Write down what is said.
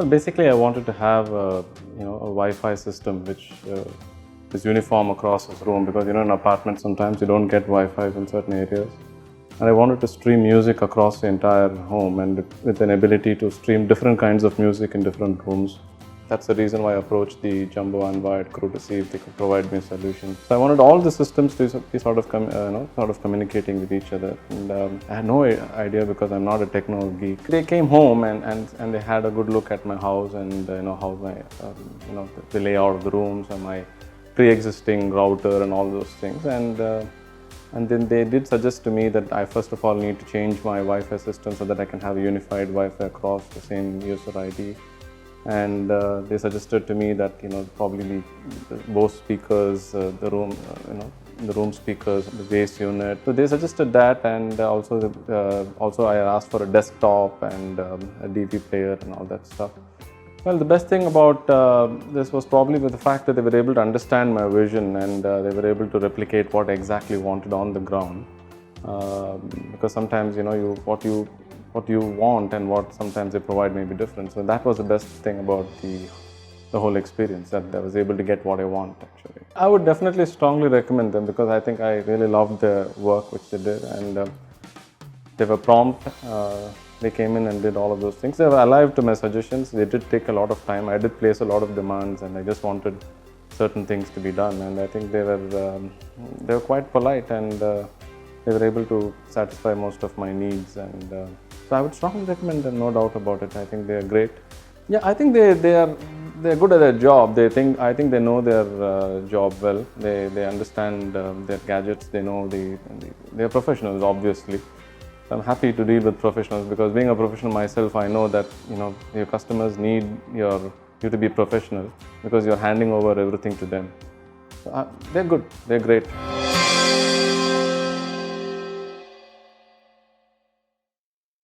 Well, basically, I wanted to have a Wi-Fi system which is uniform across this room, because in apartments sometimes you don't get Wi-Fi in certain areas. And I wanted to stream music across the entire home, and with an ability to stream different kinds of music in different rooms. That's the reason why I approached the Jumbo Unwired crew to see if they could provide me a solution. So I wanted all the systems to be sort of communicating with each other. And I had no idea, because I'm not a techno geek. They came home and they had a good look at my house, and how my the layout of the rooms and my pre-existing router and all those things. And then they did suggest to me that I first of all need to change my Wi-Fi system so that I can have a unified Wi-Fi across the same user ID. And they suggested to me that probably both speakers, the room speakers, the base unit. So they suggested that, and also I asked for a desktop and a DV player and all that stuff. Well, the best thing about this was probably with the fact that they were able to understand my vision, and they were able to replicate what I exactly wanted on the ground. Because sometimes what you want and what sometimes they provide may be different. So that was the best thing about the whole experience, that I was able to get what I want actually. I would definitely strongly recommend them, because I think I really loved the work which they did, and they were prompt. They came in and did all of those things. They were alive to my suggestions. They did take a lot of time. I did place a lot of demands, and I just wanted certain things to be done. And I think they were quite polite, and they were able to satisfy most of my needs. And so I would strongly recommend them, no doubt about it. I think they are great. Yeah, I think they're good at their job. I think they know their job well. They understand their gadgets. They know they're professionals, obviously. I'm happy to deal with professionals, because being a professional myself, I know that your customers need you to be professional, because you're handing over everything to them. So, they're good. They're great.